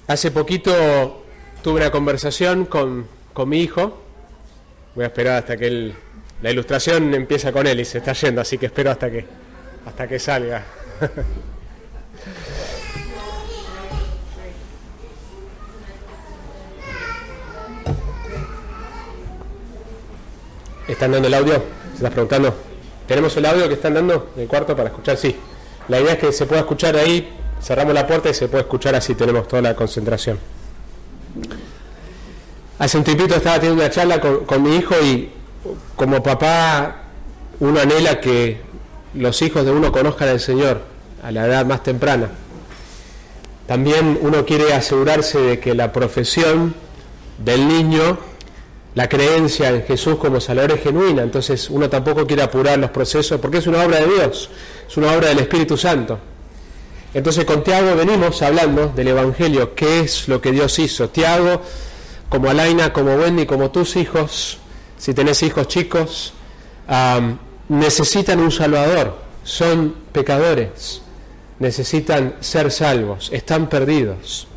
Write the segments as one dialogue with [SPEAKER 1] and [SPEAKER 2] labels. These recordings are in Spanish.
[SPEAKER 1] Hace poquito tuve una conversación con mi hijo. Voy a esperar hasta que la ilustración empieza con él y se está yendo, así que espero hasta que salga. ¿Están dando el audio? ¿Se estás preguntando? ¿Tenemos el audio que están dando en el cuarto para escuchar? Sí. La idea es que se pueda escuchar ahí, cerramos la puerta y se puede escuchar, así tenemos toda la concentración. Hace un tiempito estaba teniendo una charla con mi hijo y como papá uno anhela que los hijos de uno conozcan al Señor a la edad más temprana. También uno quiere asegurarse de que la profesión del niño, la creencia en Jesús como Salvador es genuina. Entonces uno tampoco quiere apurar los procesos porque es una obra de Dios, es una obra del Espíritu Santo. Entonces con Tiago venimos hablando del Evangelio, qué es lo que Dios hizo. Tiago, como Alaina, como Wendy, como tus hijos, si tenés hijos chicos, necesitan un Salvador, son pecadores, necesitan ser salvos, están perdidos.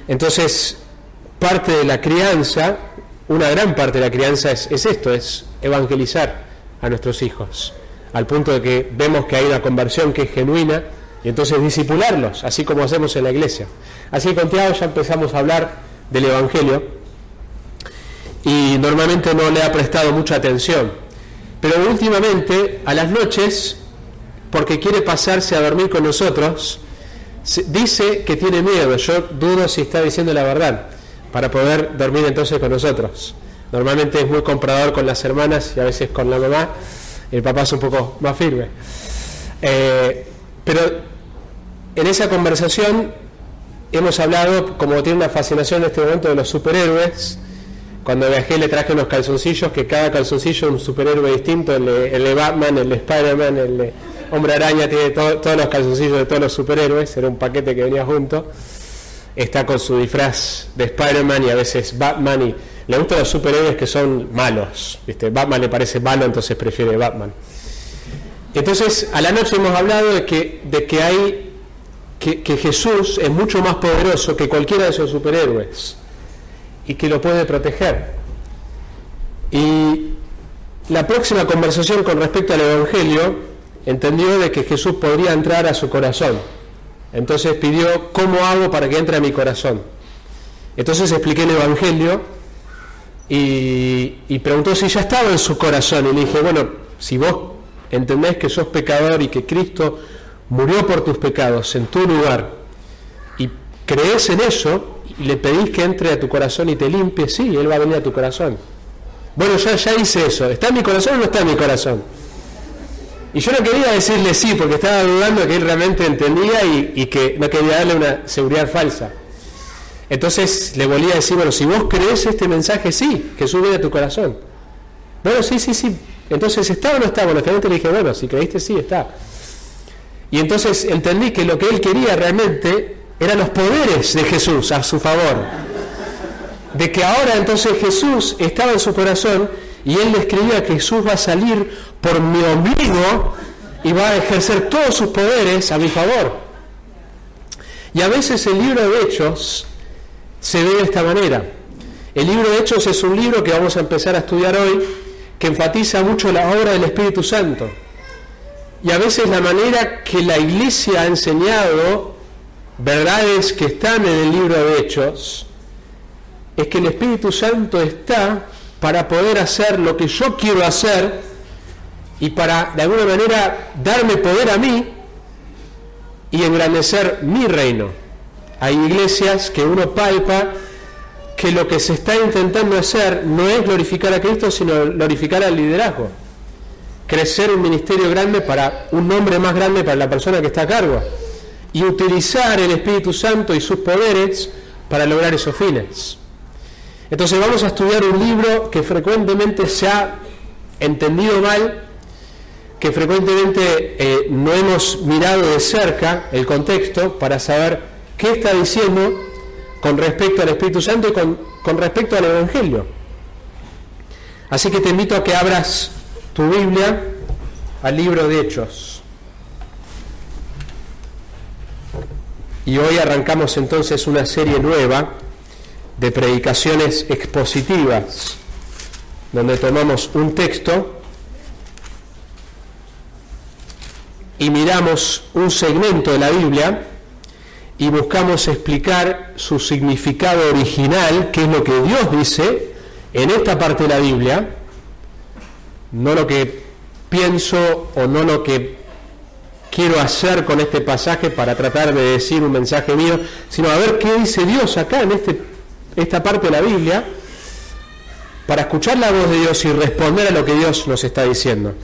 [SPEAKER 1] Entonces, parte de la crianza, una gran parte de la crianza es esto, es evangelizar a nuestros hijos, al punto de que vemos que hay una conversión que es genuina, y entonces discipularlos, así como hacemos en la iglesia. Así que con Tiago ya empezamos a hablar del Evangelio, y normalmente no le ha prestado mucha atención, pero últimamente a las noches, porque quiere pasarse a dormir con nosotros, dice que tiene miedo. Yo dudo si está diciendo la verdad para poder dormir entonces con nosotros. Normalmente es muy comprador con las hermanas y a veces con la mamá, el papá es un poco más firme, pero en esa conversación hemos hablado, como tiene una fascinación en este momento de los superhéroes. Cuando viajé le traje unos calzoncillos, que cada calzoncillo es un superhéroe distinto, el de Batman, el de Spider-Man, el de Hombre Araña, tiene todos los calzoncillos de todos los superhéroes, era un paquete que venía junto. Está con su disfraz de Spider-Man y a veces Batman, y le gustan los superhéroes que son malos, ¿viste? Batman le parece malo, entonces prefiere Batman. Entonces a la noche hemos hablado de que Jesús es mucho más poderoso que cualquiera de esos superhéroes y que lo puede proteger. Y la próxima conversación con respecto al Evangelio entendió de que Jesús podría entrar a su corazón. Entonces pidió, ¿cómo hago para que entre a mi corazón? Entonces expliqué el Evangelio y preguntó si ya estaba en su corazón, y le dije, bueno, si vos entendés que sos pecador y que Cristo murió por tus pecados en tu lugar y crees en eso y le pedís que entre a tu corazón y te limpie, sí, Él va a venir a tu corazón. Bueno, ya hice eso, ¿está en mi corazón o no está en mi corazón? Y yo no quería decirle sí, porque estaba dudando que Él realmente entendía y que no quería darle una seguridad falsa. Entonces le volví a decir, bueno, si vos crees este mensaje, sí, Jesús viene a tu corazón. Bueno, sí. Entonces, ¿está o no está? Bueno, finalmente le dije, bueno, si creíste, sí, está. Y entonces entendí que lo que él quería realmente eran los poderes de Jesús a su favor. De que ahora entonces Jesús estaba en su corazón y él le escribía que Jesús va a salir por mi ombligo y va a ejercer todos sus poderes a mi favor. Y a veces el libro de Hechos se ve de esta manera. El libro de Hechos es un libro que vamos a empezar a estudiar hoy, que enfatiza mucho la obra del Espíritu Santo. Y a veces la manera que la Iglesia ha enseñado verdades que están en el libro de Hechos es que el Espíritu Santo está para poder hacer lo que yo quiero hacer y para de alguna manera darme poder a mí y engrandecer mi reino. Hay iglesias que uno palpa que lo que se está intentando hacer no es glorificar a Cristo, sino glorificar al liderazgo. Crecer un ministerio grande para un nombre más grande para la persona que está a cargo y utilizar el Espíritu Santo y sus poderes para lograr esos fines. Entonces vamos a estudiar un libro que frecuentemente se ha entendido mal, que frecuentemente no hemos mirado de cerca el contexto para saber qué está diciendo con respecto al Espíritu Santo y con respecto al Evangelio. Así que te invito a que abras tu Biblia al libro de Hechos. Y hoy arrancamos entonces una serie nueva de predicaciones expositivas, donde tomamos un texto y miramos un segmento de la Biblia y buscamos explicar su significado original, qué es lo que Dios dice en esta parte de la Biblia, no lo que pienso o no lo que quiero hacer con este pasaje para tratar de decir un mensaje mío, sino a ver qué dice Dios acá en esta parte de la Biblia, para escuchar la voz de Dios y responder a lo que Dios nos está diciendo.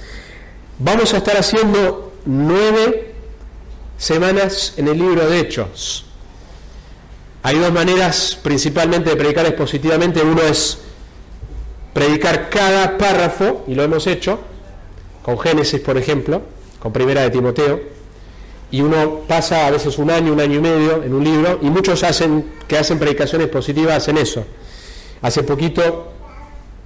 [SPEAKER 1] Vamos a estar haciendo 9 semanas en el libro de Hechos. Hay dos maneras principalmente de predicar expositivamente. Uno es predicar cada párrafo, y lo hemos hecho con Génesis, por ejemplo, con Primera de Timoteo, y uno pasa a veces un año y medio en un libro, y muchos que hacen predicaciones expositivas hacen eso. Hace poquito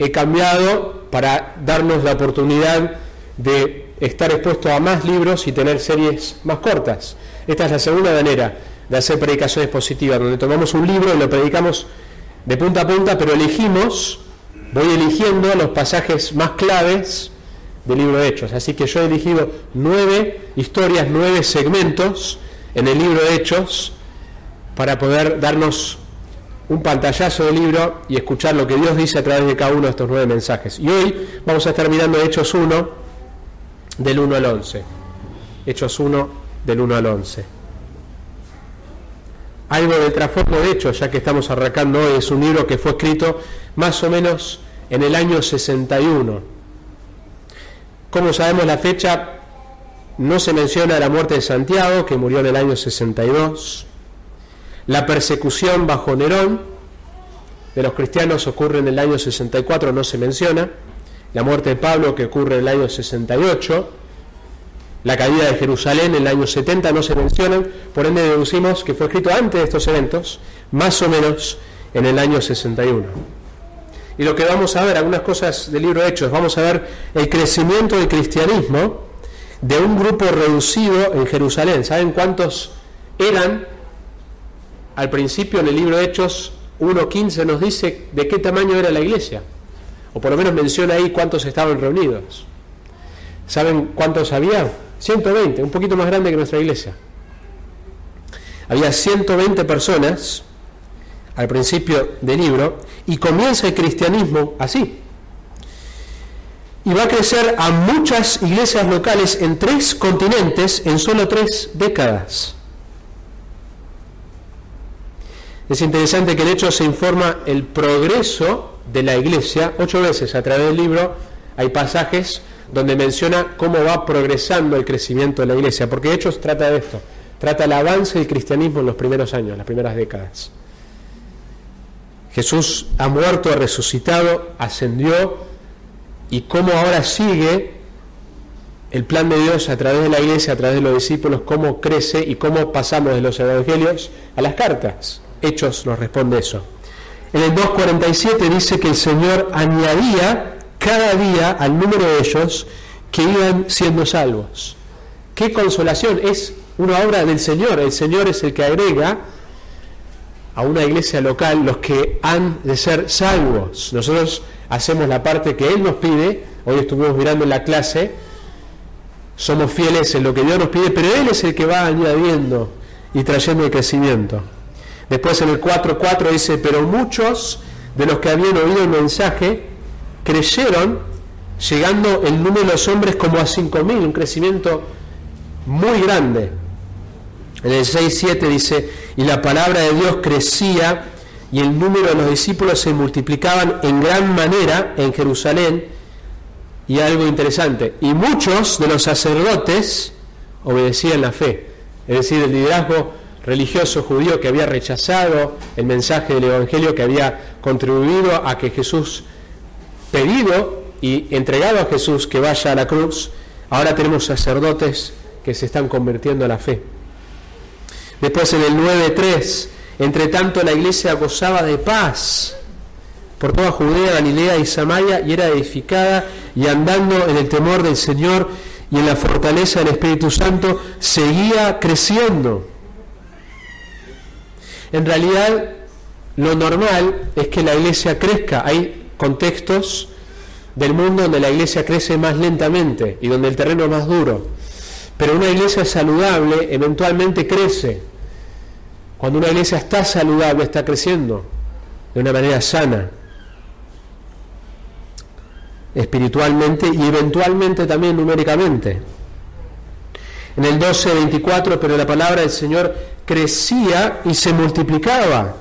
[SPEAKER 1] he cambiado para darnos la oportunidad de estar expuesto a más libros y tener series más cortas. Esta es la segunda manera de hacer predicaciones expositivas, donde tomamos un libro y lo predicamos de punta a punta, pero voy eligiendo los pasajes más claves del libro de Hechos. Así que yo he elegido 9 historias, 9 segmentos en el libro de Hechos para poder darnos un pantallazo del libro y escuchar lo que Dios dice a través de cada uno de estos 9 mensajes. Y hoy vamos a estar mirando Hechos 1 del 1 al 11. Hechos 1 del 1 al 11. Algo del trasfondo de Hechos, ya que estamos arrancando hoy, es un libro que fue escrito más o menos en el año 61. Como sabemos la fecha, no se menciona la muerte de Santiago, que murió en el año 62. La persecución bajo Nerón de los cristianos ocurre en el año 64, no se menciona. La muerte de Pablo, que ocurre en el año 68. La caída de Jerusalén en el año 70 no se mencionan, por ende deducimos que fue escrito antes de estos eventos, más o menos en el año 61. Y lo que vamos a ver, algunas cosas del libro de Hechos, vamos a ver el crecimiento del cristianismo de un grupo reducido en Jerusalén. ¿Saben cuántos eran? Al principio en el libro de Hechos 1:15 nos dice de qué tamaño era la iglesia, o por lo menos menciona ahí cuántos estaban reunidos. ¿Saben cuántos había? 120, un poquito más grande que nuestra iglesia. Había 120 personas al principio del libro, y comienza el cristianismo así. Y va a crecer a muchas iglesias locales en 3 continentes en solo 3 décadas. Es interesante que en Hechos se informa el progreso de la iglesia. 8 veces a través del libro hay pasajes donde menciona cómo va progresando el crecimiento de la iglesia, porque Hechos trata de esto, trata el avance del cristianismo en los primeros años, las primeras décadas. Jesús ha muerto, ha resucitado, ascendió, y cómo ahora sigue el plan de Dios a través de la iglesia, a través de los discípulos, cómo crece y cómo pasamos de los evangelios a las cartas. Hechos nos responde eso. En el 2:47 dice que el Señor añadía cada día al número de ellos que iban siendo salvos. ¡Qué consolación! Es una obra del Señor. El Señor es el que agrega a una iglesia local los que han de ser salvos. Nosotros hacemos la parte que Él nos pide. Hoy estuvimos mirando en la clase, somos fieles en lo que Dios nos pide, pero Él es el que va añadiendo y trayendo el crecimiento. Después en el 4:4 dice, pero muchos de los que habían oído el mensaje creyeron, llegando el número de los hombres como a 5.000, un crecimiento muy grande. En el 6:7 dice, y la palabra de Dios crecía y el número de los discípulos se multiplicaban en gran manera en Jerusalén. Y algo interesante, y muchos de los sacerdotes obedecían la fe, es decir, el liderazgo religioso judío que había rechazado el mensaje del evangelio, que había contribuido a que Jesús, pedido y entregado a Jesús que vaya a la cruz, ahora tenemos sacerdotes que se están convirtiendo a la fe. Después en el 9:3, entre tanto la iglesia gozaba de paz por toda Judea, Galilea y Samaria, y era edificada, y andando en el temor del Señor y en la fortaleza del Espíritu Santo, seguía creciendo. en realidad lo normal es que la iglesia crezca. Hay contextos del mundo donde la iglesia crece más lentamente y donde el terreno es más duro. Pero una iglesia saludable eventualmente crece. Cuando una iglesia está saludable, está creciendo de una manera sana, espiritualmente y eventualmente también numéricamente. En el 12:24, pero la palabra del Señor crecía y se multiplicaba.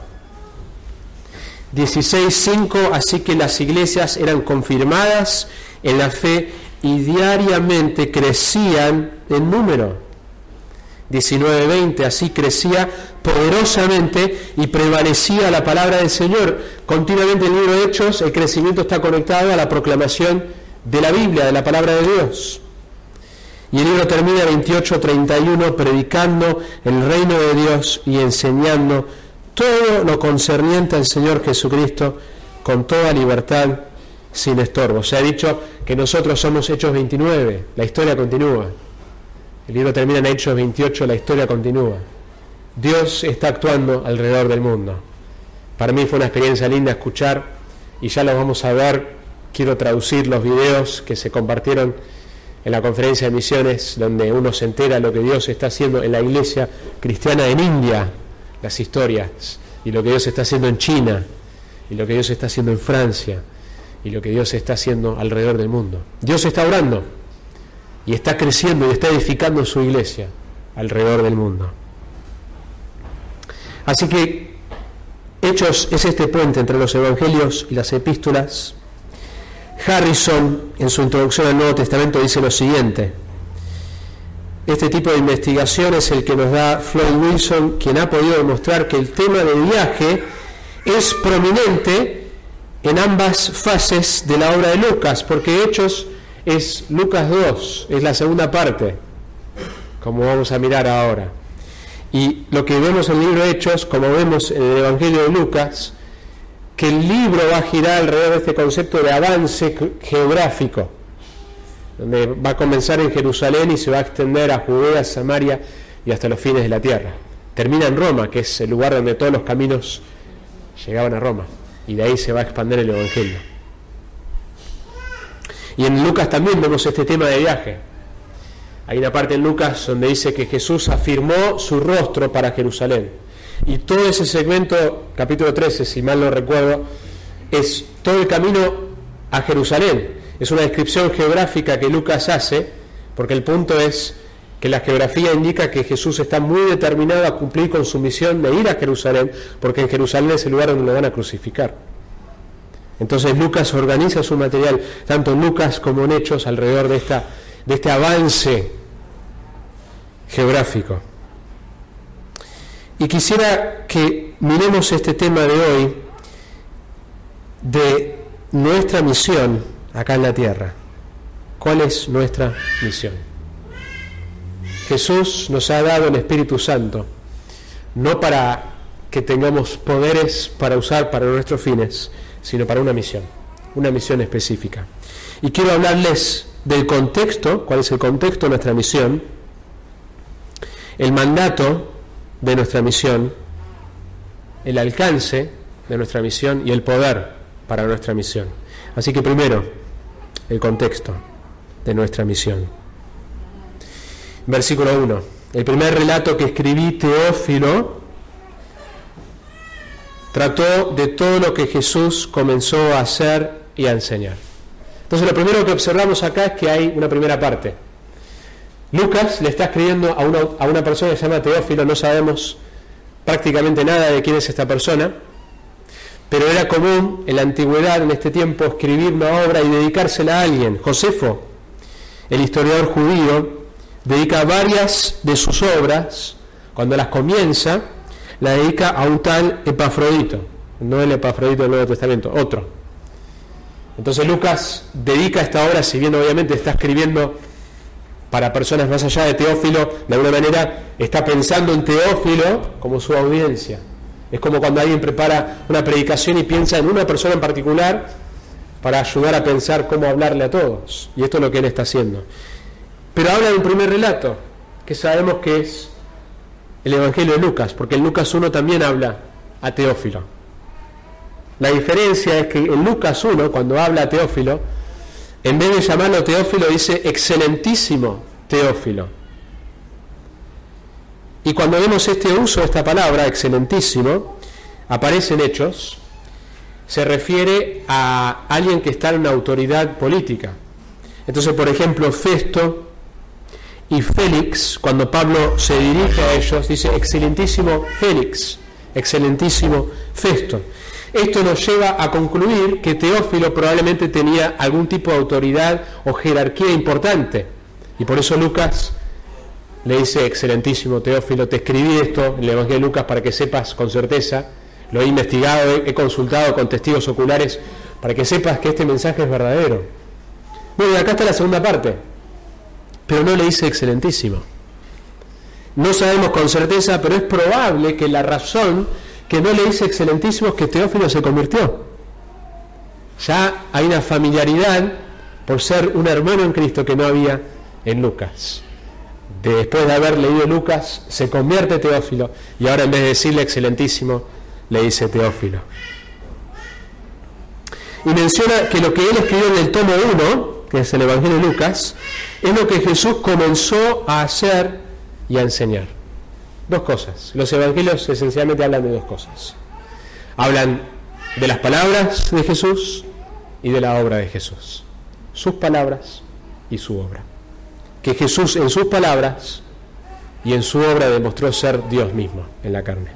[SPEAKER 1] 16:5, así que las iglesias eran confirmadas en la fe y diariamente crecían en número. 19:20, así crecía poderosamente y prevalecía la palabra del Señor. Continuamente en el libro de Hechos el crecimiento está conectado a la proclamación de la Biblia, de la palabra de Dios. Y el libro termina 28:31, predicando el reino de Dios y enseñando todo lo concerniente al Señor Jesucristo con toda libertad, sin estorbo. Se ha dicho que nosotros somos Hechos 29, la historia continúa. El libro termina en Hechos 28, la historia continúa. Dios está actuando alrededor del mundo. Para mí fue una experiencia linda escuchar, y ya lo vamos a ver. Quiero traducir los videos que se compartieron en la conferencia de misiones, donde uno se entera de lo que Dios está haciendo en la iglesia cristiana en India, las historias, y lo que Dios está haciendo en China, y lo que Dios está haciendo en Francia, y lo que Dios está haciendo alrededor del mundo. Dios está orando, y está creciendo, y está edificando su iglesia alrededor del mundo. Así que Hechos es este puente entre los evangelios y las epístolas. Harrison, en su introducción al Nuevo Testamento, dice lo siguiente: este tipo de investigación es el que nos da Floyd Wilson, quien ha podido demostrar que el tema del viaje es prominente en ambas fases de la obra de Lucas, porque Hechos es Lucas 2, es la segunda parte, como vamos a mirar ahora. Y lo que vemos en el libro de Hechos, como vemos en el Evangelio de Lucas, que el libro va a girar alrededor de este concepto de avance geográfico, donde va a comenzar en Jerusalén y se va a extender a Judea, Samaria y hasta los fines de la tierra. Termina en Roma, que es el lugar donde todos los caminos llegaban a Roma, y de ahí se va a expandir el Evangelio. Y en Lucas también vemos este tema de viaje. Hay una parte en Lucas donde dice que Jesús afirmó su rostro para Jerusalén. Y todo ese segmento, capítulo 13, si mal no recuerdo, es todo el camino a Jerusalén. Es una descripción geográfica que Lucas hace, porque el punto es que la geografía indica que Jesús está muy determinado a cumplir con su misión de ir a Jerusalén, porque en Jerusalén es el lugar donde lo van a crucificar. Entonces Lucas organiza su material, tanto en Lucas como en Hechos, alrededor de este avance geográfico. Y quisiera que miremos este tema de hoy, de nuestra misión acá en la tierra. ¿Cuál es nuestra misión? Jesús nos ha dado el Espíritu Santo, no para que tengamos poderes para usar para nuestros fines, sino para una misión específica. Y quiero hablarles del contexto, cuál es el contexto de nuestra misión, el mandato de nuestra misión, el alcance de nuestra misión y el poder para nuestra misión. Así que primero, el contexto de nuestra misión. Versículo 1. El primer relato que escribí, Teófilo, trató de todo lo que Jesús comenzó a hacer y a enseñar. Entonces lo primero que observamos acá es que hay una primera parte. Lucas le está escribiendo a una persona que se llama Teófilo, no sabemos prácticamente nada de quién es esta persona, pero era común en la antigüedad, en este tiempo, escribir una obra y dedicársela a alguien. Josefo, el historiador judío, dedica varias de sus obras, cuando las comienza, la dedica a un tal Epafrodito, no el Epafrodito del Nuevo Testamento, otro. Entonces Lucas dedica esta obra, si bien obviamente está escribiendo para personas más allá de Teófilo, de alguna manera está pensando en Teófilo como su audiencia. Es como cuando alguien prepara una predicación y piensa en una persona en particular para ayudar a pensar cómo hablarle a todos. Y esto es lo que él está haciendo. Pero habla de un primer relato, que sabemos que es el Evangelio de Lucas, porque en Lucas 1 también habla a Teófilo. La diferencia es que en Lucas 1, cuando habla a Teófilo, en vez de llamarlo Teófilo, dice excelentísimo Teófilo. Y cuando vemos este uso de esta palabra, excelentísimo, aparece en Hechos, se refiere a alguien que está en una autoridad política. Entonces, por ejemplo, Festo y Félix, cuando Pablo se dirige a ellos, dice excelentísimo Félix, excelentísimo Festo. Esto nos lleva a concluir que Teófilo probablemente tenía algún tipo de autoridad o jerarquía importante, y por eso Lucas le dice excelentísimo Teófilo, te escribí esto en el Evangelio de Lucas para que sepas con certeza, lo he investigado, he consultado con testigos oculares para que sepas que este mensaje es verdadero. Bueno, y acá está la segunda parte, pero no le dice excelentísimo. No sabemos con certeza, pero es probable que la razón que no le dice excelentísimo es que Teófilo se convirtió. Ya hay una familiaridad por ser un hermano en Cristo que no había en Lucas. Después de haber leído Lucas, se convierte Teófilo, y ahora en vez de decirle excelentísimo, le dice Teófilo. Y menciona que lo que él escribió en el tomo 1, que es el Evangelio de Lucas, es lo que Jesús comenzó a hacer y a enseñar. Dos cosas. Los evangelios esencialmente hablan de dos cosas. Hablan de las palabras de Jesús y de la obra de Jesús. Sus palabras y su obra. Que Jesús en sus palabras y en su obra demostró ser Dios mismo en la carne.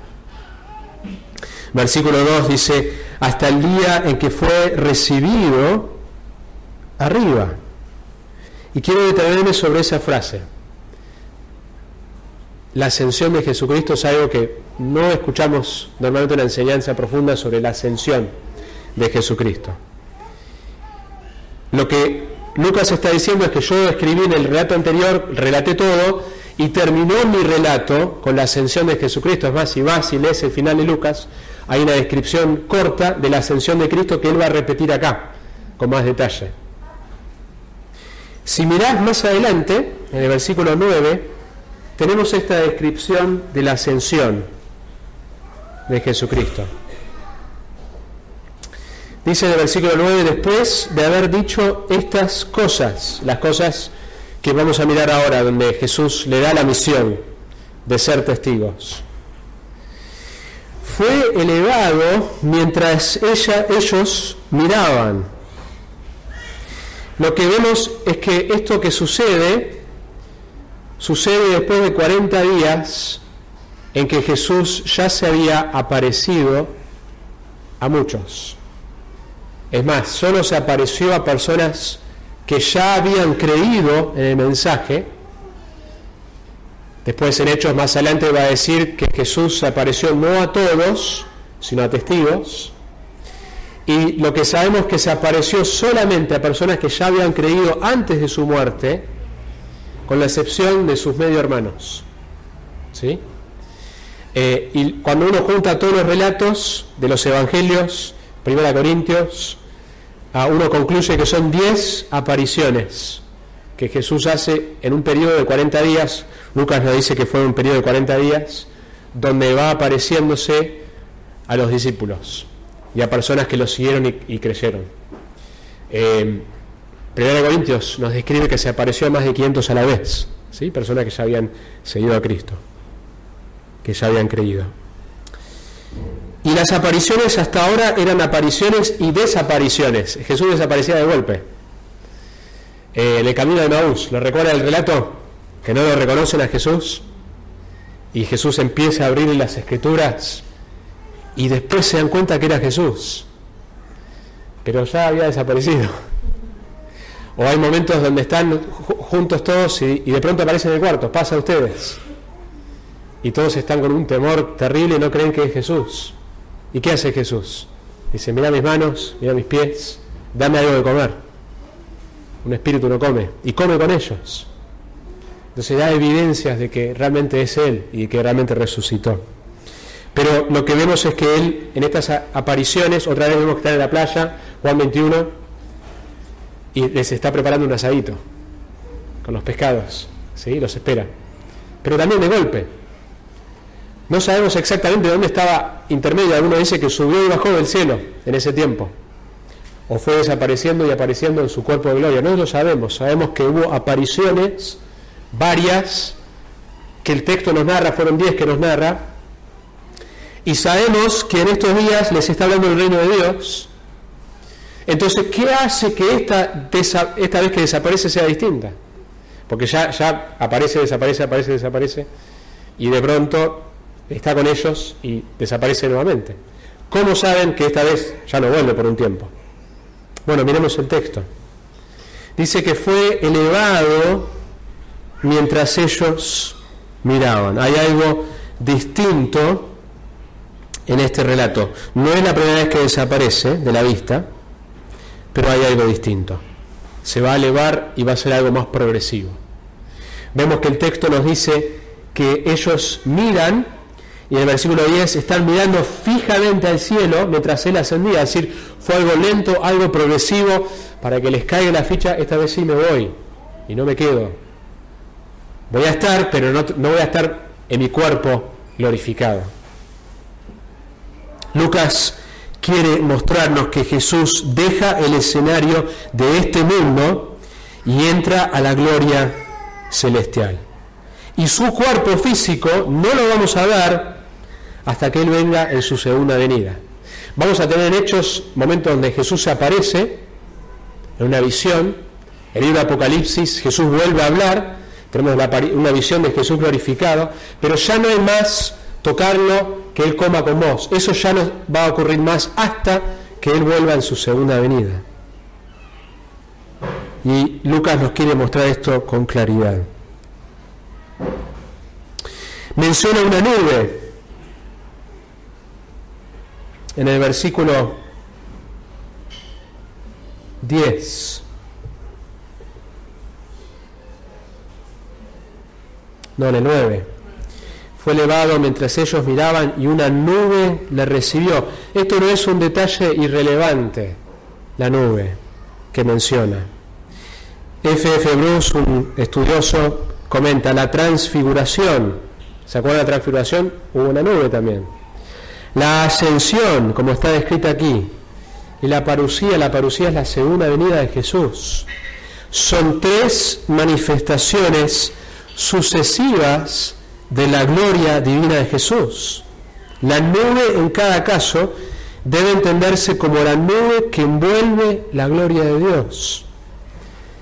[SPEAKER 1] Versículo 2 dice, hasta el día en que fue recibido arriba. Y quiero detenerme sobre esa frase. La ascensión de Jesucristo es algo que no escuchamos normalmente una enseñanza profunda sobre la ascensión de Jesucristo. Lo que Lucas está diciendo es que yo escribí en el relato anterior, relaté todo, y terminó mi relato con la ascensión de Jesucristo. Es más, si vas y lees el final de Lucas, hay una descripción corta de la ascensión de Cristo que él va a repetir acá, con más detalle. Si mirás más adelante, en el versículo 9, tenemos esta descripción de la ascensión de Jesucristo. Dice en el versículo 9, después de haber dicho estas cosas, las cosas que vamos a mirar ahora, donde Jesús le da la misión de ser testigos. Fue elevado mientras ellos miraban. Lo que vemos es que esto que sucede después de 40 días en que Jesús ya se había aparecido a muchos. Es más, solo se apareció a personas que ya habían creído en el mensaje. Después en Hechos más adelante va a decir que Jesús se apareció no a todos, sino a testigos. Y lo que sabemos es que se apareció solamente a personas que ya habían creído antes de su muerte, con la excepción de sus medio hermanos. ¿Sí? Y cuando uno junta todos los relatos de los evangelios, 1 Corintios, uno concluye que son 10 apariciones que Jesús hace en un periodo de 40 días. Lucas nos dice que fue un periodo de 40 días, donde va apareciéndose a los discípulos y a personas que lo siguieron y creyeron. 1 Corintios nos describe que se apareció a más de 500 a la vez, ¿sí? Personas que ya habían seguido a Cristo, que ya habían creído. Y las apariciones hasta ahora eran apariciones y desapariciones. Jesús desaparecía de golpe. En el camino de Maús, ¿lo recuerda el relato? Que no lo reconocen a Jesús y Jesús empieza a abrir las Escrituras y después se dan cuenta que era Jesús, pero ya había desaparecido. O hay momentos donde están juntos todos y de pronto aparece en el cuarto, pasa a ustedes, y todos están con un temor terrible y no creen que es Jesús. ¿Y qué hace Jesús? Dice, mira mis manos, mira mis pies, dame algo de comer. Un espíritu no come, y come con ellos. Entonces da evidencias de que realmente es Él y que realmente resucitó. Pero lo que vemos es que Él, en estas apariciones, otra vez vemos que está en la playa, Juan 21, y les está preparando un asadito con los pescados, ¿sí? Los espera. Pero también de golpe. No sabemos exactamente dónde estaba intermedio. Alguno dice que subió y bajó del cielo en ese tiempo, o fue desapareciendo y apareciendo en su cuerpo de gloria. No lo sabemos. Sabemos que hubo apariciones, varias, que el texto nos narra, fueron 10 que nos narra, y sabemos que en estos días les está hablando el reino de Dios. Entonces, ¿qué hace que esta vez que desaparece sea distinta? Porque ya aparece, desaparece, y de pronto está con ellos y desaparece nuevamente. ¿Cómo saben que esta vez ya no vuelve por un tiempo? Bueno, miremos el texto. Dice que fue elevado mientras ellos miraban. Hay algo distinto en este relato. No es la primera vez que desaparece de la vista, pero hay algo distinto. Se va a elevar y va a ser algo más progresivo. Vemos que el texto nos dice que ellos miran, y en el versículo 10 están mirando fijamente al cielo mientras él ascendía. Es decir, fue algo lento, algo progresivo, para que les caiga la ficha: esta vez sí me voy y no me quedo. Voy a estar, pero no voy a estar en mi cuerpo glorificado. Lucas quiere mostrarnos que Jesús deja el escenario de este mundo y entra a la gloria celestial. Y su cuerpo físico no lo vamos a ver hasta que Él venga en su segunda venida. Vamos a tener en Hechos momentos donde Jesús aparece en una visión. En el libro de Apocalipsis Jesús vuelve a hablar, tenemos una visión de Jesús glorificado, pero ya no hay más tocarlo, que Él coma con vos. Eso ya no va a ocurrir más hasta que Él vuelva en su segunda venida. Y Lucas nos quiere mostrar esto con claridad. Menciona una nube en el versículo 10. No, en el 9. Fue elevado mientras ellos miraban y una nube le recibió. Esto no es un detalle irrelevante, la nube que menciona. F.F. Bruce, un estudioso, comenta: la transfiguración, ¿se acuerdan de la transfiguración? Hubo una nube también. La ascensión, como está descrita aquí, y la parusía es la segunda venida de Jesús. Son 3 manifestaciones sucesivas de la gloria divina de Jesús. La nube en cada caso debe entenderse como la nube que envuelve la gloria de Dios.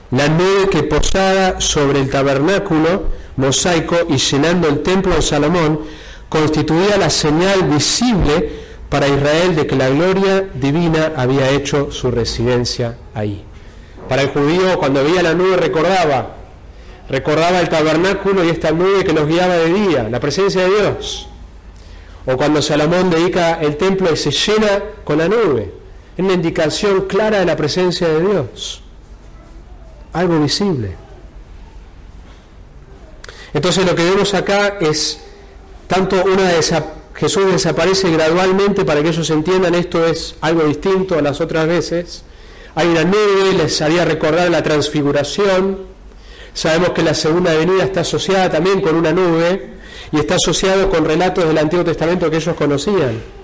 [SPEAKER 1] La nube que posada sobre el tabernáculo mosaico y llenando el templo de Salomón constituía la señal visible para Israel de que la gloria divina había hecho su residencia ahí. Para el judío, cuando veía la nube, recordaba el tabernáculo y esta nube que los guiaba de día, la presencia de Dios. O cuando Salomón dedica el templo y se llena con la nube, es una indicación clara de la presencia de Dios, algo visible. Entonces lo que vemos acá es tanto Jesús desaparece gradualmente para que ellos entiendan esto es algo distinto a las otras veces. Hay una nube, les haría recordar la transfiguración. Sabemos que la segunda venida está asociada también con una nube y está asociado con relatos del Antiguo Testamento que ellos conocían.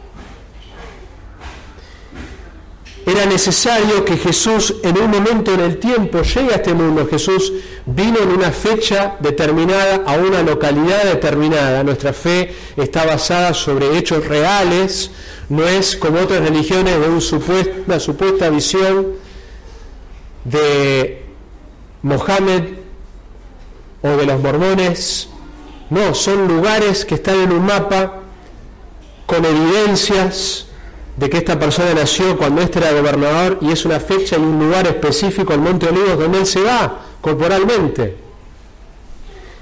[SPEAKER 1] Era necesario que Jesús en un momento en el tiempo llegue a este mundo. Jesús vino en una fecha determinada, a una localidad determinada. Nuestra fe está basada sobre hechos reales, no es como otras religiones de una supuesta visión de Mohammed o de los mormones. No, son lugares que están en un mapa con evidencias de que esta persona nació cuando este era gobernador, y es una fecha y un lugar específico, el Monte Olivos, donde él se va corporalmente.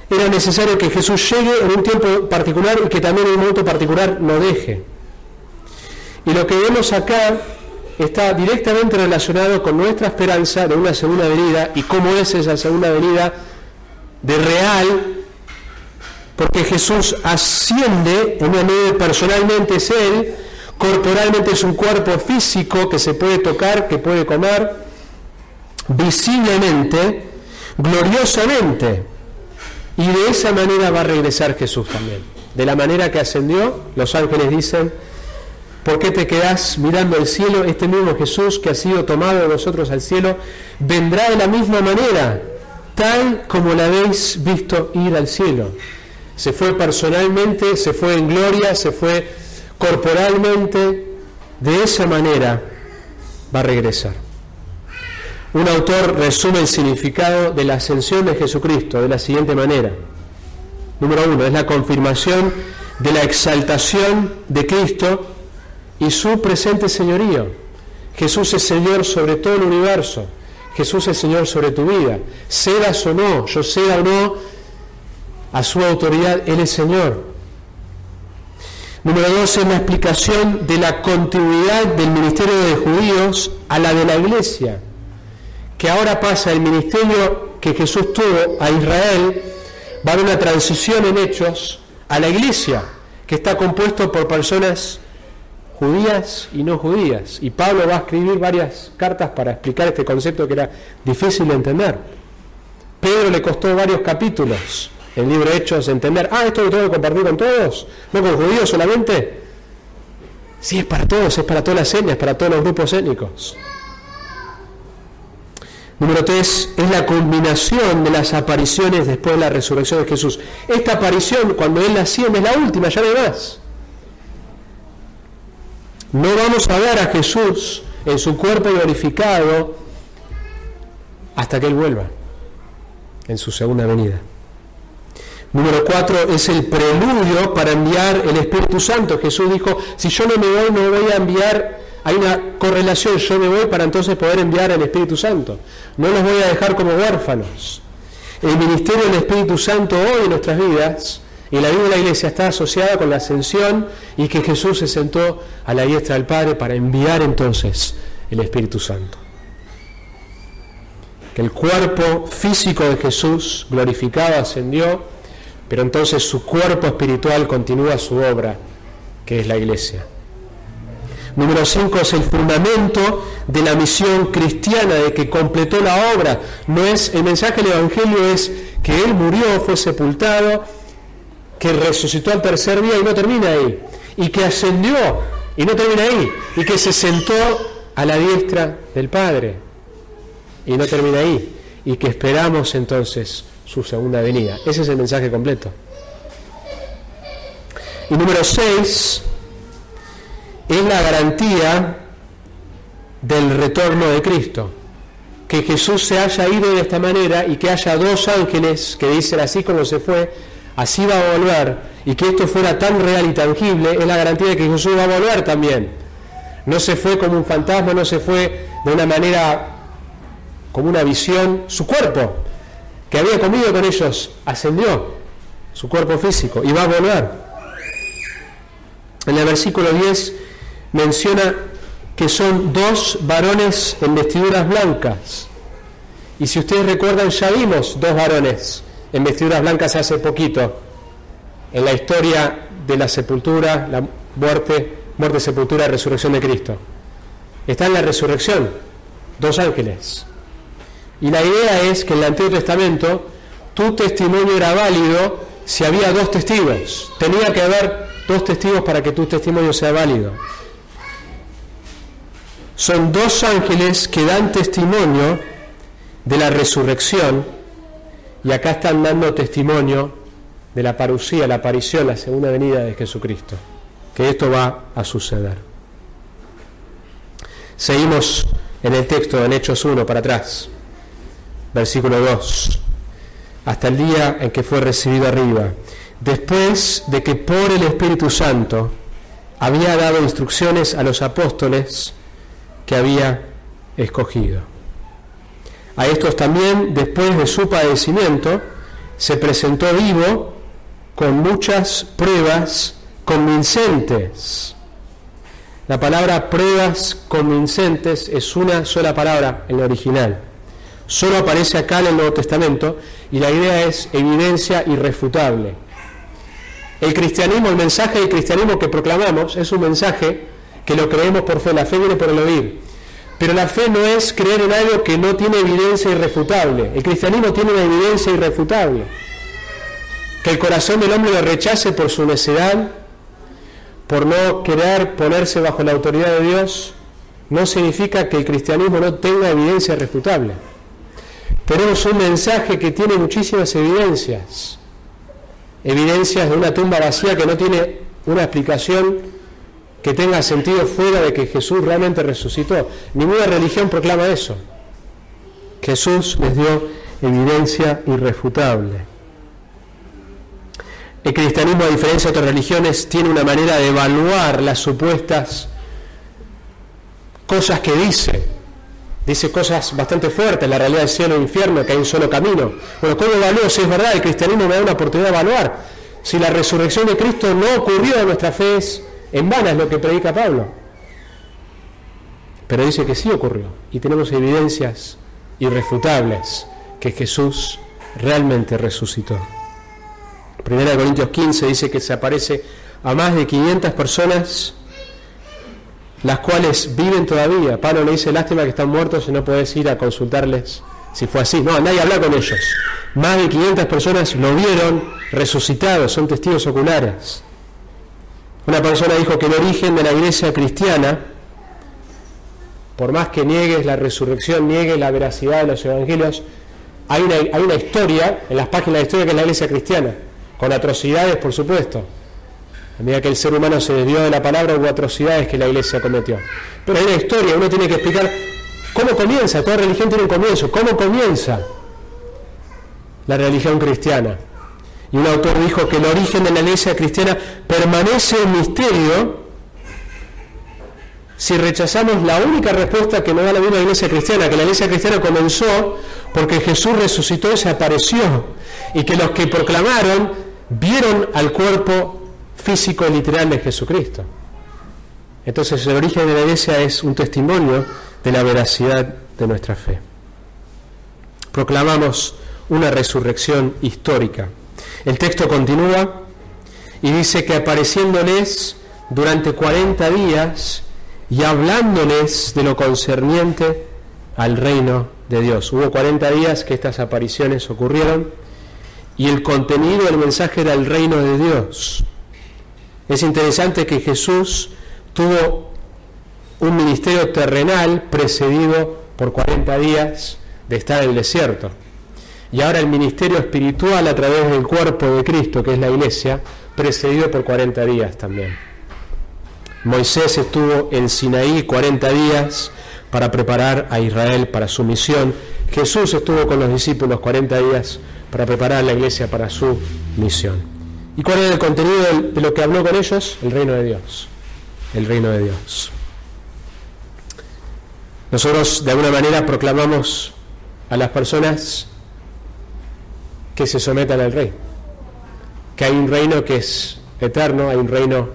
[SPEAKER 1] Era necesario que Jesús llegue en un tiempo particular y que también en un momento particular lo deje. Y lo que vemos acá está directamente relacionado con nuestra esperanza de una segunda venida y cómo es esa segunda venida de real, porque Jesús asciende en una nube, personalmente es Él, corporalmente es un cuerpo físico que se puede tocar, que puede comer, visiblemente, gloriosamente, y de esa manera va a regresar Jesús también, de la manera que ascendió, los ángeles dicen: ¿por qué te quedás mirando al cielo? Este mismo Jesús que ha sido tomado de vosotros al cielo vendrá de la misma manera, tal como la habéis visto ir al cielo. Se fue personalmente, se fue en gloria, se fue corporalmente. De esa manera va a regresar. Un autor resume el significado de la ascensión de Jesucristo de la siguiente manera. Número 1, es la confirmación de la exaltación de Cristo y su presente señorío. Jesús es Señor sobre todo el universo. Jesús es Señor sobre tu vida. Cedas o no, yo ceda o no a su autoridad, Él es Señor. Número 2, es la explicación de la continuidad del ministerio de judíos a la de la iglesia, que ahora pasa el ministerio que Jesús tuvo a Israel, va a haber una transición en Hechos a la iglesia, que está compuesto por personas judías y no judías. Y Pablo va a escribir varias cartas para explicar este concepto que era difícil de entender. Pedro le costó varios capítulos en el libro de Hechos entender: esto lo tengo que compartir con todos, no con judíos solamente. Sí, es para todos, es para todas las etnias, para todos los grupos étnicos. Número 3, es la culminación de las apariciones después de la resurrección de Jesús. Esta aparición, cuando Él asciende, es la última, ya no hay más. No vamos a ver a Jesús en su cuerpo glorificado hasta que Él vuelva, en su segunda venida. Número 4, es el preludio para enviar el Espíritu Santo. Jesús dijo: si yo no me voy, no voy a enviar. Hay una correlación, yo me voy para entonces poder enviar al Espíritu Santo. No los voy a dejar como huérfanos. El ministerio del Espíritu Santo hoy en nuestras vidas y la vida de la iglesia está asociada con la ascensión y que Jesús se sentó a la diestra del Padre para enviar entonces el Espíritu Santo. Que el cuerpo físico de Jesús glorificado ascendió, pero entonces su cuerpo espiritual continúa su obra, que es la iglesia. Número 5, es el fundamento de la misión cristiana, de que completó la obra. No es el mensaje del Evangelio, es que Él murió, fue sepultado, que resucitó al tercer día y no termina ahí, y que ascendió y no termina ahí, y que se sentó a la diestra del Padre y no termina ahí, y que esperamos entonces su segunda venida. Ese es el mensaje completo. Y número 6, es la garantía del retorno de Cristo, que Jesús se haya ido de esta manera y que haya dos ángeles que dicen: así como se fue, así va a volver, y que esto fuera tan real y tangible, es la garantía de que Jesús va a volver también. No se fue como un fantasma, no se fue de una manera como una visión. Su cuerpo, que había comido con ellos, ascendió, su cuerpo físico, y va a volver. En el versículo 10 menciona que son 2 varones en vestiduras blancas. Y si ustedes recuerdan, ya vimos 2 varones en vestiduras blancas hace poquito, en la historia de la sepultura, la muerte, sepultura, resurrección de Cristo. Está en la resurrección, 2 ángeles. Y la idea es que en el Antiguo Testamento tu testimonio era válido si había 2 testigos. Tenía que haber 2 testigos para que tu testimonio sea válido. Son 2 ángeles que dan testimonio de la resurrección, y acá están dando testimonio de la parusía, la aparición, la segunda venida de Jesucristo, que esto va a suceder. Seguimos en el texto, en Hechos 1 para atrás, versículo 2, hasta el día en que fue recibido arriba, después de que por el Espíritu Santo había dado instrucciones a los apóstoles que había escogido. A estos también, después de su padecimiento, se presentó vivo con muchas pruebas convincentes. La palabra pruebas convincentes es una sola palabra en el original. Solo aparece acá en el Nuevo Testamento, y la idea es evidencia irrefutable. El cristianismo, el mensaje del cristianismo que proclamamos, es un mensaje que lo creemos por fe. La fe viene por el oír. Pero la fe no es creer en algo que no tiene evidencia irrefutable. El cristianismo tiene una evidencia irrefutable. Que el corazón del hombre lo rechace por su necedad, por no querer ponerse bajo la autoridad de Dios, no significa que el cristianismo no tenga evidencia irrefutable. Tenemos un mensaje que tiene muchísimas evidencias de una tumba vacía que no tiene una explicación que tenga sentido fuera de que Jesús realmente resucitó. Ninguna religión proclama eso. Jesús les dio evidencia irrefutable. El cristianismo, a diferencia de otras religiones, tiene una manera de evaluar las supuestas cosas que dice. Dice cosas bastante fuertes, la realidad del cielo e infierno, que hay un solo camino. Bueno, ¿cómo evalúo si es verdad? El cristianismo me da una oportunidad de evaluar. Si la resurrección de Cristo no ocurrió, nuestra fe es en vano, es lo que predica Pablo. Pero dice que sí ocurrió, y tenemos evidencias irrefutables que Jesús realmente resucitó. 1 Corintios 15 dice que se aparece a más de 500 personas, las cuales viven todavía. Pablo le dice, lástima que están muertos y no podés ir a consultarles si fue así. No, nadie habla con ellos. Más de 500 personas lo vieron resucitado, son testigos oculares. Una persona dijo que el origen de la iglesia cristiana, por más que niegues la resurrección, niegues la veracidad de los evangelios, hay una historia, en las páginas de la historia, que es la iglesia cristiana, con atrocidades, por supuesto. A medida que el ser humano se desvió de la palabra, hubo atrocidades que la iglesia cometió. Pero hay una historia, uno tiene que explicar cómo comienza. Toda religión tiene un comienzo. ¿Cómo comienza la religión cristiana? Y un autor dijo que el origen de la iglesia cristiana permanece un misterio si rechazamos la única respuesta que nos da la misma iglesia cristiana, que la iglesia cristiana comenzó porque Jesús resucitó y se apareció, y que los que proclamaron vieron al cuerpo físico y literal de Jesucristo. Entonces el origen de la iglesia es un testimonio de la veracidad de nuestra fe. Proclamamos una resurrección histórica. El texto continúa y dice que apareciéndoles durante 40 días y hablándoles de lo concerniente al reino de Dios. Hubo 40 días que estas apariciones ocurrieron y el contenido del mensaje era el reino de Dios. Es interesante que Jesús tuvo un ministerio terrenal precedido por 40 días de estar en el desierto. Y ahora el ministerio espiritual a través del cuerpo de Cristo, que es la iglesia, precedido por 40 días también. Moisés estuvo en Sinaí 40 días para preparar a Israel para su misión. Jesús estuvo con los discípulos 40 días para preparar a la iglesia para su misión. ¿Y cuál era el contenido de lo que habló con ellos? El reino de Dios. El reino de Dios. Nosotros de alguna manera proclamamos a las personas que se sometan al rey, que hay un reino que es eterno, hay un reino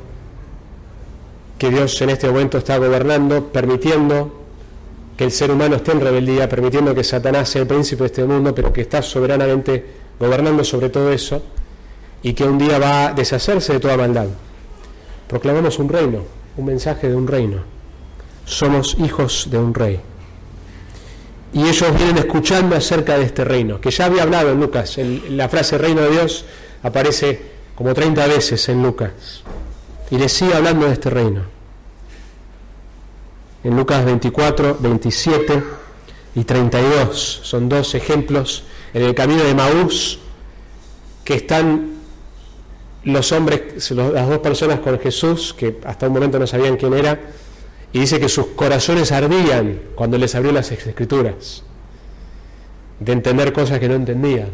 [SPEAKER 1] que Dios en este momento está gobernando, permitiendo que el ser humano esté en rebeldía, permitiendo que Satanás sea el príncipe de este mundo, pero que está soberanamente gobernando sobre todo eso, y que un día va a deshacerse de toda maldad. Proclamamos un reino, un mensaje de un reino. Somos hijos de un rey. Y ellos vienen escuchando acerca de este reino, que ya había hablado en Lucas. La frase reino de Dios aparece como 30 veces en Lucas. Y les sigue hablando de este reino. En Lucas 24, 27 y 32 son dos ejemplos. En el camino de Maús, que están los hombres, las dos personas con Jesús, que hasta un momento no sabían quién era, y dice que sus corazones ardían cuando les abrió las Escrituras, de entender cosas que no entendían.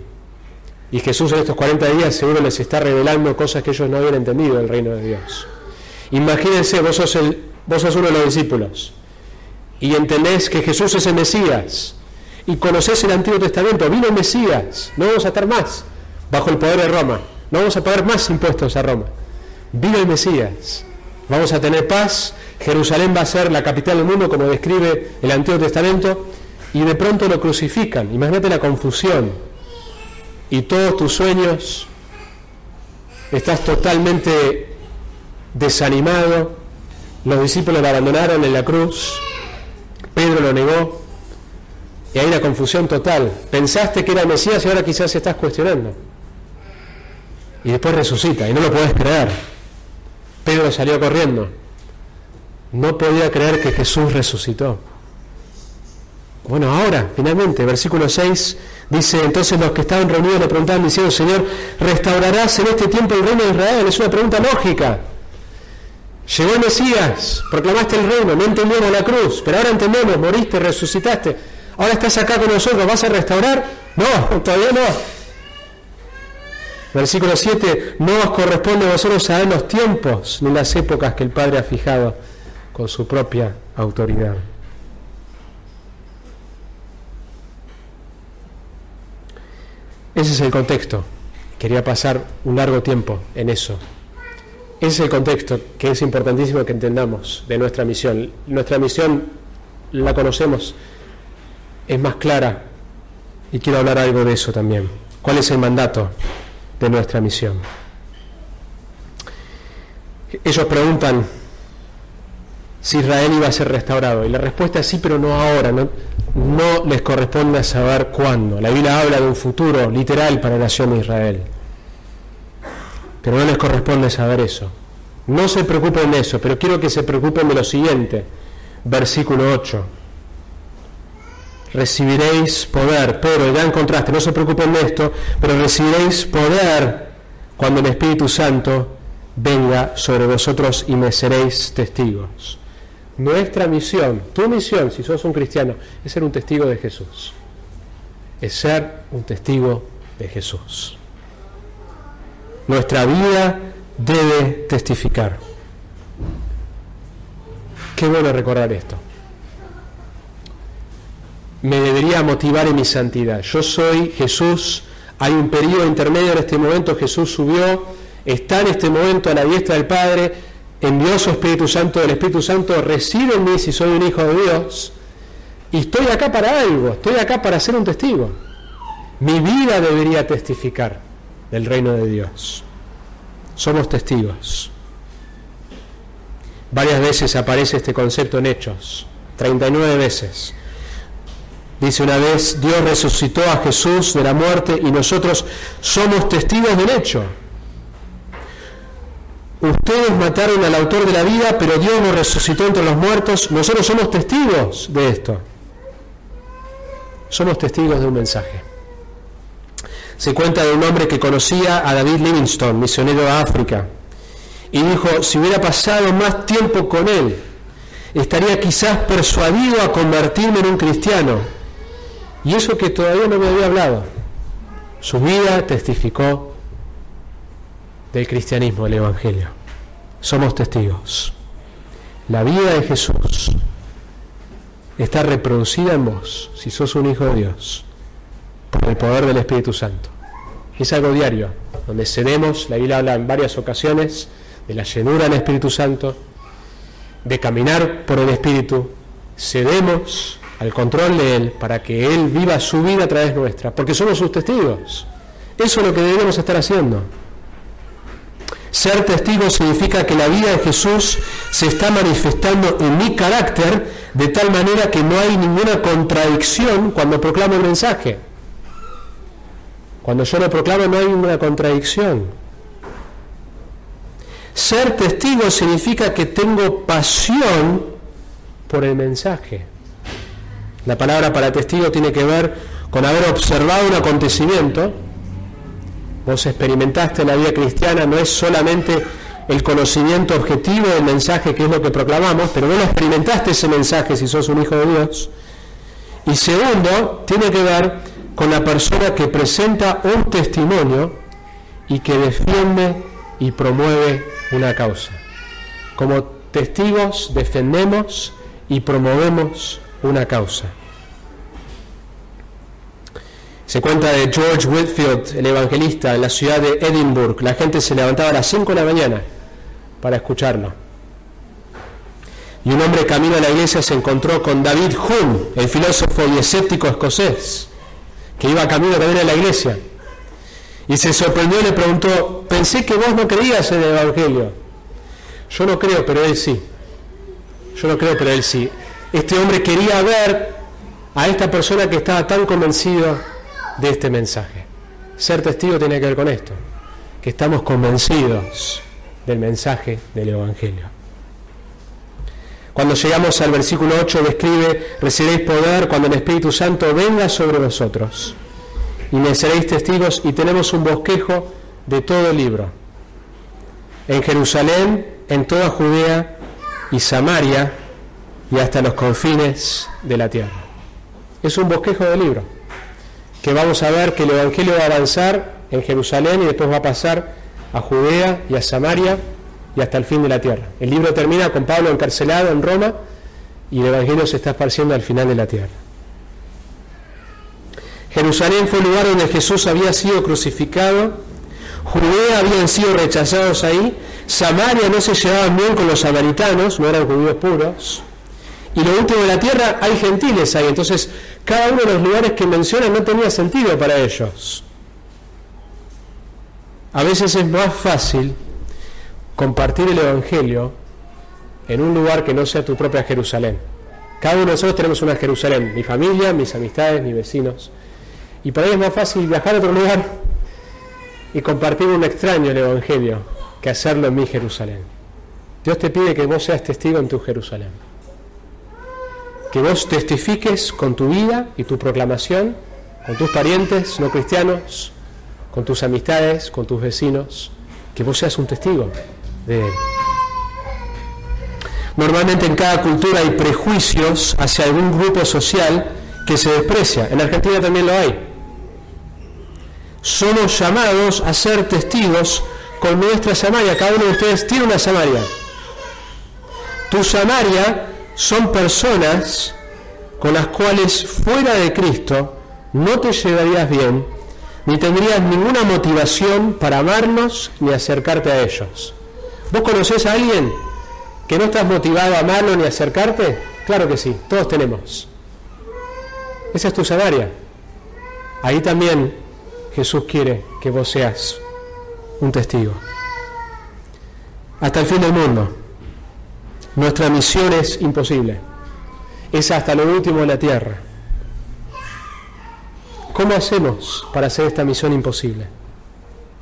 [SPEAKER 1] Y Jesús en estos 40 días seguro les está revelando cosas que ellos no habían entendido del reino de Dios. Imagínense, vos sos uno de los discípulos, y entendés que Jesús es el Mesías, y conocés el Antiguo Testamento, vino el Mesías, no vamos a estar más bajo el poder de Roma, no vamos a pagar más impuestos a Roma, vino el Mesías, vamos a tener paz, Jerusalén va a ser la capital del mundo como describe el Antiguo Testamento, y de pronto lo crucifican. Imagínate la confusión, y todos tus sueños, estás totalmente desanimado, los discípulos lo abandonaron en la cruz, Pedro lo negó, y hay una confusión total. Pensaste que era el Mesías y ahora quizás estás cuestionando. y después resucita, y no lo podés creer. Pedro salió corriendo. No podía creer que Jesús resucitó. Bueno, ahora, finalmente, versículo 6 dice: entonces los que estaban reunidos le preguntaban diciendo: Señor, ¿restaurarás en este tiempo el reino de Israel? Es una pregunta lógica. Llegó el Mesías, proclamaste el reino, no entendíamos la cruz, pero ahora entendemos, moriste, resucitaste, ahora estás acá con nosotros, ¿vas a restaurar? No, todavía no. Versículo 7: no os corresponde a vosotros saber los tiempos ni las épocas que el Padre ha fijado con su propia autoridad. Ese es el contexto. Quería pasar un largo tiempo en eso. Ese es el contexto que es importantísimo que entendamos de nuestra misión. Nuestra misión la conocemos, es más clara, y quiero hablar algo de eso también. ¿Cuál es el mandato de nuestra misión? Ellos preguntan si Israel iba a ser restaurado, y la respuesta es sí, pero no ahora, no les corresponde saber cuándo. La Biblia habla de un futuro literal para la nación de Israel, pero no les corresponde saber eso. No se preocupen de eso, pero quiero que se preocupen de lo siguiente, versículo 8: recibiréis poder. Pero el gran contraste, no se preocupen de esto, pero recibiréis poder cuando el Espíritu Santo venga sobre vosotros y me seréis testigos. Nuestra misión, tu misión, si sos un cristiano, es ser un testigo de Jesús. Es ser un testigo de Jesús. Nuestra vida debe testificar. Qué bueno recordar esto. Me debería motivar en mi santidad. Yo soy Jesús. Hay un periodo intermedio en este momento. Jesús subió, está en este momento a la diestra del Padre, envió su Espíritu Santo. El Espíritu Santo reside en mí si soy un hijo de Dios, y estoy acá para algo, estoy acá para ser un testigo. Mi vida debería testificar del reino de Dios. Somos testigos. Varias veces aparece este concepto en Hechos, 39 veces. Dice una vez: Dios resucitó a Jesús de la muerte y nosotros somos testigos del hecho. Ustedes mataron al autor de la vida, pero Dios lo resucitó entre los muertos. Nosotros somos testigos de esto. Somos testigos de un mensaje. Se cuenta de un hombre que conocía a David Livingstone, misionero a África, y dijo: si hubiera pasado más tiempo con él, estaría quizás persuadido a convertirme en un cristiano. Y eso que todavía no me había hablado. Su vida testificó del cristianismo, del evangelio. Somos testigos. La vida de Jesús está reproducida en vos, si sos un hijo de Dios, por el poder del Espíritu Santo. Es algo diario, donde cedemos. La Biblia habla en varias ocasiones de la llenura del Espíritu Santo, de caminar por el Espíritu. Cedemos al control de Él para que Él viva su vida a través nuestra, porque somos sus testigos. Eso es lo que debemos estar haciendo. Ser testigo significa que la vida de Jesús se está manifestando en mi carácter de tal manera que no hay ninguna contradicción cuando proclamo el mensaje. Cuando yo lo proclamo no hay ninguna contradicción. Ser testigo significa que tengo pasión por el mensaje. La palabra para testigo tiene que ver con haber observado un acontecimiento. Vos experimentaste la vida cristiana, no es solamente el conocimiento objetivo del mensaje, que es lo que proclamamos, pero vos lo experimentaste ese mensaje si sos un hijo de Dios. Y segundo, tiene que ver con la persona que presenta un testimonio y que defiende y promueve una causa. Como testigos defendemos y promovemos una causa. Se cuenta de George Whitefield, el evangelista, en la ciudad de Edinburgh. La gente se levantaba a las 5 de la mañana para escucharlo. Y un hombre camino a la iglesia se encontró con David Hume, el filósofo y escéptico escocés, que iba camino también a la iglesia. Y se sorprendió y le preguntó: pensé que vos no creías en el evangelio. Yo no creo, pero él sí. Yo no creo, pero él sí. Este hombre quería ver a esta persona que estaba tan convencido de este mensaje. Ser testigo tiene que ver con esto. que estamos convencidos del mensaje del Evangelio. Cuando llegamos al versículo 8 describe: recibiréis poder cuando el Espíritu Santo venga sobre vosotros, y me seréis testigos. Y tenemos un bosquejo de todo el libro. En Jerusalén, en toda Judea y Samaria, y hasta los confines de la tierra. Es un bosquejo del libro, que vamos a ver que el Evangelio va a avanzar en Jerusalén y después va a pasar a Judea y a Samaria y hasta el fin de la tierra. El libro termina con Pablo encarcelado en Roma y el Evangelio se está esparciendo al final de la tierra. Jerusalén fue el lugar donde Jesús había sido crucificado. Judea habían sido rechazados ahí. Samaria no se llevaban bien con los samaritanos, no eran judíos puros. Y lo último de la tierra, hay gentiles ahí. Entonces, cada uno de los lugares que mencionan no tenía sentido para ellos. A veces es más fácil compartir el Evangelio en un lugar que no sea tu propia Jerusalén. Cada uno de nosotros tenemos una Jerusalén, mi familia, mis amistades, mis vecinos. Y para ellos es más fácil viajar a otro lugar y compartir un extraño el Evangelio que hacerlo en mi Jerusalén. Dios te pide que vos seas testigo en tu Jerusalén. Que vos testifiques con tu vida y tu proclamación, con tus parientes no cristianos, con tus amistades, con tus vecinos, que vos seas un testigo de Él. Normalmente en cada cultura hay prejuicios hacia algún grupo social que se desprecia. En Argentina también lo hay. Somos llamados a ser testigos con nuestra Samaria. Cada uno de ustedes tiene una Samaria. Tu Samaria son personas con las cuales fuera de Cristo no te llevarías bien, ni tendrías ninguna motivación para amarlos ni acercarte a ellos. ¿Vos conocés a alguien que no estás motivado a amarlo ni a acercarte? Claro que sí, todos tenemos. Esa es tu Samaria. Ahí también Jesús quiere que vos seas un testigo. Hasta el fin del mundo. Nuestra misión es imposible. Es hasta lo último de la tierra. ¿Cómo hacemos para hacer esta misión imposible?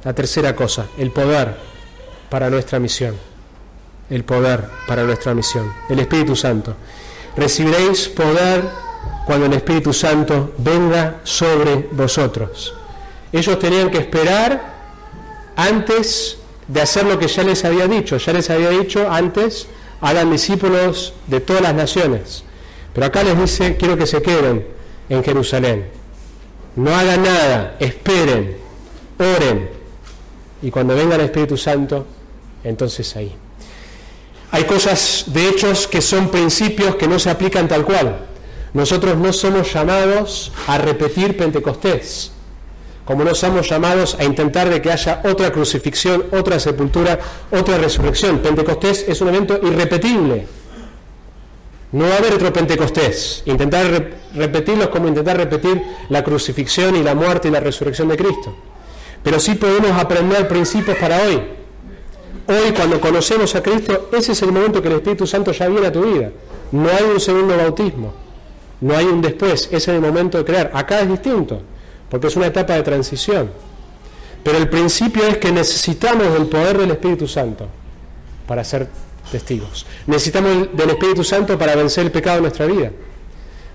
[SPEAKER 1] La tercera cosa, el poder para nuestra misión. El poder para nuestra misión. El Espíritu Santo. Recibiréis poder cuando el Espíritu Santo venga sobre vosotros. Ellos tenían que esperar antes de hacer lo que ya les había dicho. Ya les había dicho antes: hagan discípulos de todas las naciones. Pero acá les dice: quiero que se queden en Jerusalén. No hagan nada, esperen, oren. Y cuando venga el Espíritu Santo, entonces ahí. Hay cosas, de hechos, que son principios que no se aplican tal cual. Nosotros no somos llamados a repetir Pentecostés, como no somos llamados a intentar de que haya otra crucifixión, otra sepultura, otra resurrección. Pentecostés es un evento irrepetible. No va a haber otro Pentecostés. Intentar repetirlo es como intentar repetir la crucifixión y la muerte y la resurrección de Cristo. Pero sí podemos aprender principios para hoy. Hoy, cuando conocemos a Cristo, ese es el momento que el Espíritu Santo ya viene a tu vida. No hay un segundo bautismo. No hay un después. Ese es el momento de creer. Acá es distinto, porque es una etapa de transición. Pero el principio es que necesitamos del poder del Espíritu Santo para ser testigos. Necesitamos del Espíritu Santo para vencer el pecado en nuestra vida.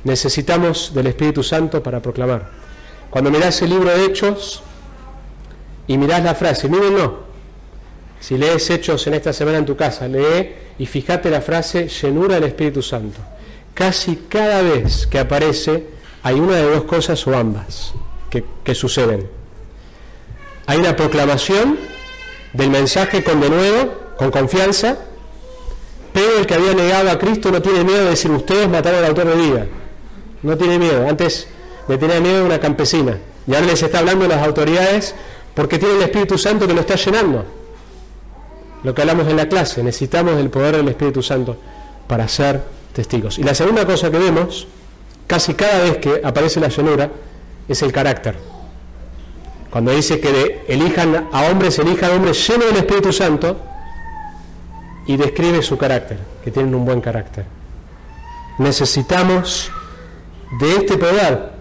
[SPEAKER 1] Necesitamos del Espíritu Santo para proclamar. Cuando mirás el libro de Hechos y mirás la frase, mírenlo, si lees Hechos en esta semana en tu casa, lee y fíjate la frase llenura del Espíritu Santo. Casi cada vez que aparece hay una de dos cosas o ambas que suceden. Hay una proclamación del mensaje con denuedo, con confianza. Pedro, el que había negado a Cristo, no tiene miedo de decir: ustedes mataron al autor de vida. No tiene miedo. Antes le tenía miedo de una campesina. Y ahora les está hablando a las autoridades porque tiene el Espíritu Santo que lo está llenando. Lo que hablamos en la clase, necesitamos del poder del Espíritu Santo para ser testigos. Y la segunda cosa que vemos, casi cada vez que aparece la llenura, es el carácter. Cuando dice que elijan a hombres llenos del Espíritu Santo, y describe su carácter, que tienen un buen carácter. Necesitamos de este poder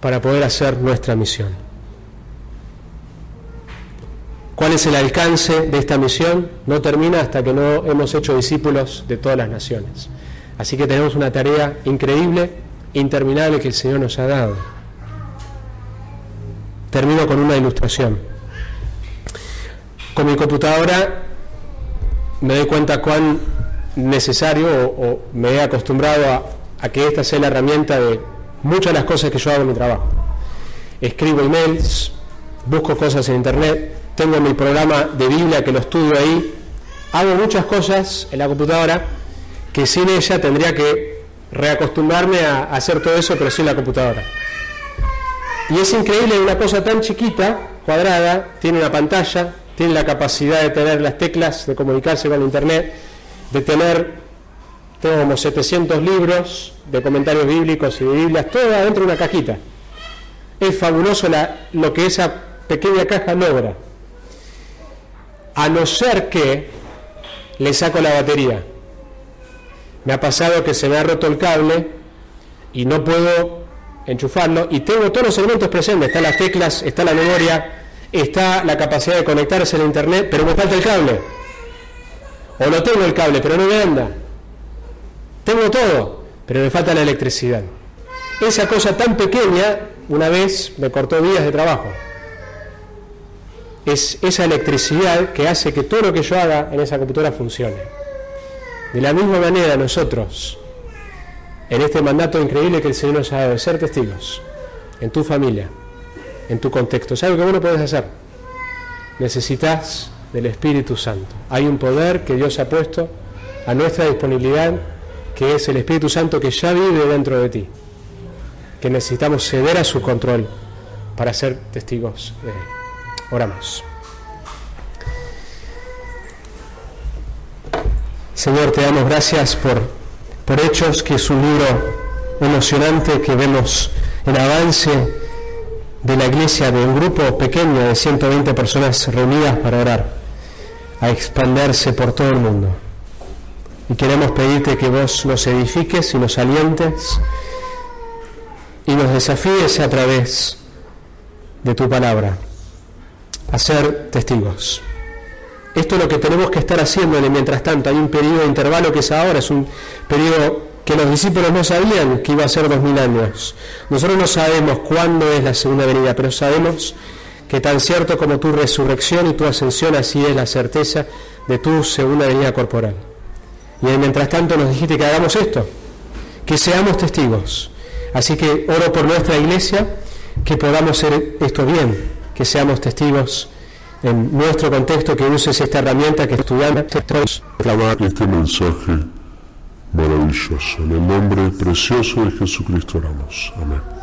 [SPEAKER 1] para poder hacer nuestra misión. ¿Cuál es el alcance de esta misión? No termina hasta que no hemos hecho discípulos de todas las naciones. Así que tenemos una tarea increíble, interminable que el Señor nos ha dado. Termino con una ilustración. Con mi computadora me doy cuenta cuán necesario o me he acostumbrado a que esta sea la herramienta de muchas de las cosas que yo hago en mi trabajo. Escribo emails, busco cosas en internet, tengo mi programa de Biblia que lo estudio ahí, hago muchas cosas en la computadora que sin ella tendría que reacostumbrarme a hacer todo eso, pero sin la computadora. Y es increíble, una cosa tan chiquita, cuadrada, tiene una pantalla, tiene la capacidad de tener las teclas, de comunicarse con internet, de tengo como 700 libros de comentarios bíblicos y de Biblias, todo dentro de una cajita. Es fabuloso lo que esa pequeña caja logra. A no ser que le saco la batería. Me ha pasado que se me ha roto el cable y no puedo enchufarlo, y tengo todos los elementos presentes, están las teclas, está la memoria, está la capacidad de conectarse a internet, pero me falta el cable. O no tengo el cable, pero no me anda. Tengo todo, pero me falta la electricidad. Esa cosa tan pequeña, una vez me cortó días de trabajo. Es esa electricidad que hace que todo lo que yo haga en esa computadora funcione. De la misma manera nosotros, en este mandato increíble que el Señor nos ha dado de ser testigos, en tu familia, en tu contexto, ¿sabes lo que vos no podés hacer? Necesitas del Espíritu Santo. Hay un poder que Dios ha puesto a nuestra disponibilidad, que es el Espíritu Santo que ya vive dentro de ti, que necesitamos ceder a su control para ser testigos de Él. Oramos. Señor, te damos gracias por Hechos, que es un libro emocionante que vemos el avance de la iglesia, de un grupo pequeño de 120 personas reunidas para orar, a expandirse por todo el mundo. Y queremos pedirte que vos nos edifiques y nos alientes y nos desafíes a través de tu palabra a ser testigos. Esto es lo que tenemos que estar haciendo mientras tanto. Hay un periodo de intervalo que es ahora, es un periodo que los discípulos no sabían que iba a ser 2000 años. Nosotros no sabemos cuándo es la segunda venida, pero sabemos que tan cierto como tu resurrección y tu ascensión, así es la certeza de tu segunda venida corporal. Y mientras tanto nos dijiste que hagamos esto, que seamos testigos. Así que oro por nuestra iglesia, que podamos hacer esto bien, que seamos testigos en nuestro contexto, que uses esta herramienta que estudiamos.
[SPEAKER 2] Este mensaje maravilloso, en el nombre precioso de Jesucristo oramos. Amén.